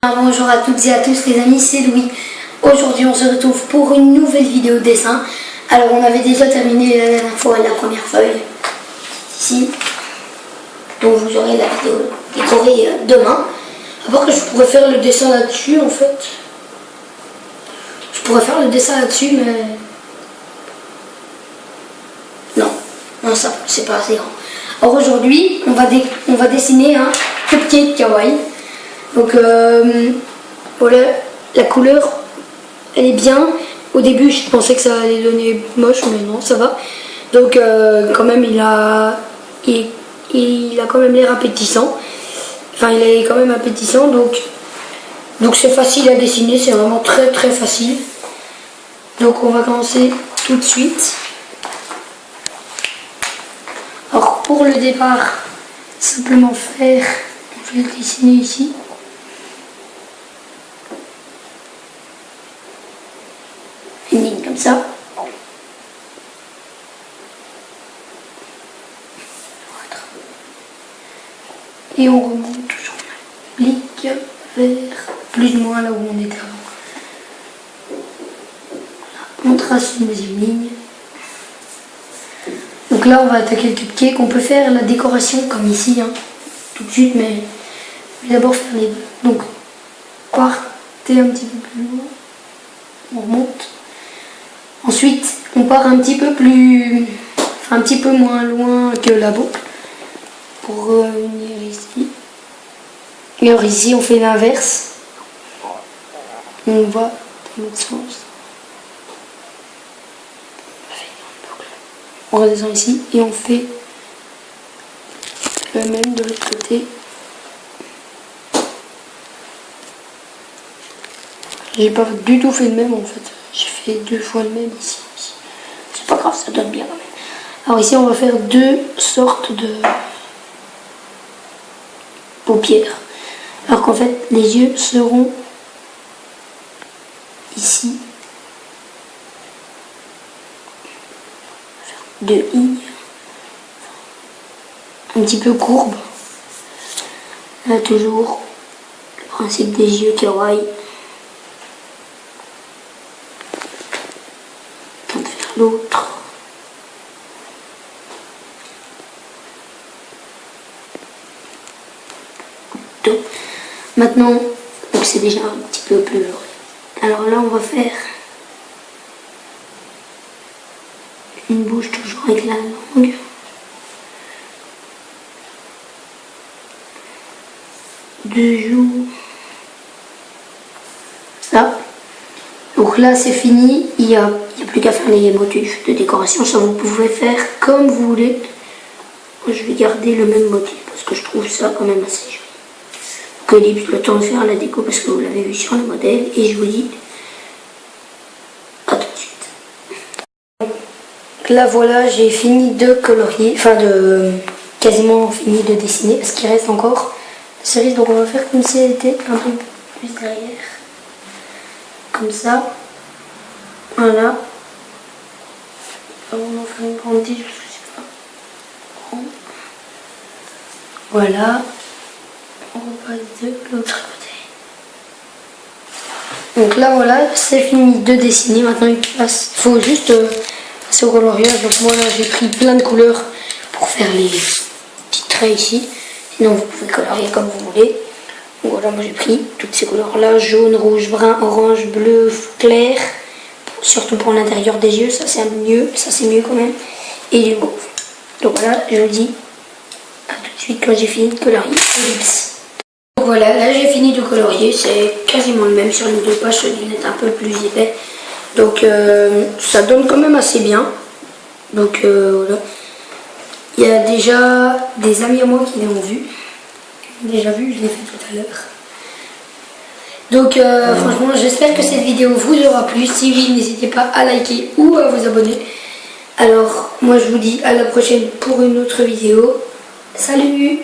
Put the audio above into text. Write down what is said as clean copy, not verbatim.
Bonjour à toutes et à tous les amis, c'est Louis. Aujourd'hui on se retrouve pour une nouvelle vidéo dessin. Alors on avait déjà terminé la dernière fois la première feuille ici. Donc vous aurez la vidéo décorée demain. À part que je pourrais faire le dessin là-dessus en fait. Je pourrais faire le dessin là-dessus mais... Non ça c'est pas assez grand. Alors aujourd'hui on va dessiner un cupcake kawaii. Donc voilà, la couleur elle est bien. Au début je pensais que ça allait donner moche mais non ça va. Donc quand même il a quand même l'air appétissant. Enfin il est quand même appétissant donc c'est facile à dessiner, c'est vraiment très très facile. Donc on va commencer tout de suite. Alors pour le départ, simplement faire, je vais le dessiner ici. Une ligne comme ça. Et on remonte, on applique vers plus ou moins là où on était avant. On trace une deuxième ligne. Donc là on va attaquer le cupcake. On peut faire la décoration comme ici, hein, tout de suite, mais je vais d'abord faire les deux. Donc partez un petit peu plus loin, on remonte. Ensuite on part un petit peu plus, enfin un petit peu moins loin que la boucle pour revenir ici. Et alors ici on fait l'inverse. On va dans l'autre sens. On redescend ici et on fait le même de l'autre côté. J'ai pas du tout fait le même en fait. J'ai fait 2 fois le même ici. C'est pas grave, ça donne bien quand même. Alors ici on va faire 2 sortes de paupières. Alors qu'en fait les yeux seront ici. 2 lignes un petit peu courbes. Là toujours le principe des yeux kawaii. On va faire l'autre. Maintenant, donc c'est déjà un petit peu plus lourd. Alors là on va faire une bouche toujours avec la langue. Deux joues. Là. Donc là c'est fini. Il n'y a plus qu'à faire les motifs de décoration. Ça vous pouvez faire comme vous voulez. Moi, je vais garder le même motif parce que je trouve ça quand même assez joli. Donc Ellipse, le temps de faire la déco parce que vous l'avez vu sur le modèle. Et je vous dis à tout de suite. Là voilà, j'ai fini de colorier, enfin quasiment fini de dessiner parce qu'il reste encore la cerise. Donc on va faire comme si elle était un peu plus derrière, comme ça. Voilà. On va faire une grande tige parce que c'est pas grand. Voilà. On repasse de l'autre côté. Donc là voilà, c'est fini de dessiner. Maintenant il faut juste au coloriage. Donc moi là j'ai pris plein de couleurs pour faire les petits traits ici. Sinon vous pouvez colorier comme vous voulez. Donc voilà, moi j'ai pris toutes ces couleurs là, jaune, rouge, brun, orange, bleu, clair, surtout pour l'intérieur des yeux, ça c'est mieux, quand même, et du mauve. Donc voilà, je vous dis à tout de suite quand j'ai fini de colorier. Donc voilà, là j'ai fini de colorier, c'est quasiment le même sur les deux pages, celui-là est un peu plus épais. Donc ça donne quand même assez bien. Donc voilà. Il y a déjà des amis à moi qui l'ont vu. Déjà vu, je l'ai fait tout à l'heure. Donc franchement j'espère que cette vidéo vous aura plu. Si oui, n'hésitez pas à liker ou à vous abonner. Alors moi je vous dis à la prochaine pour une autre vidéo. Salut!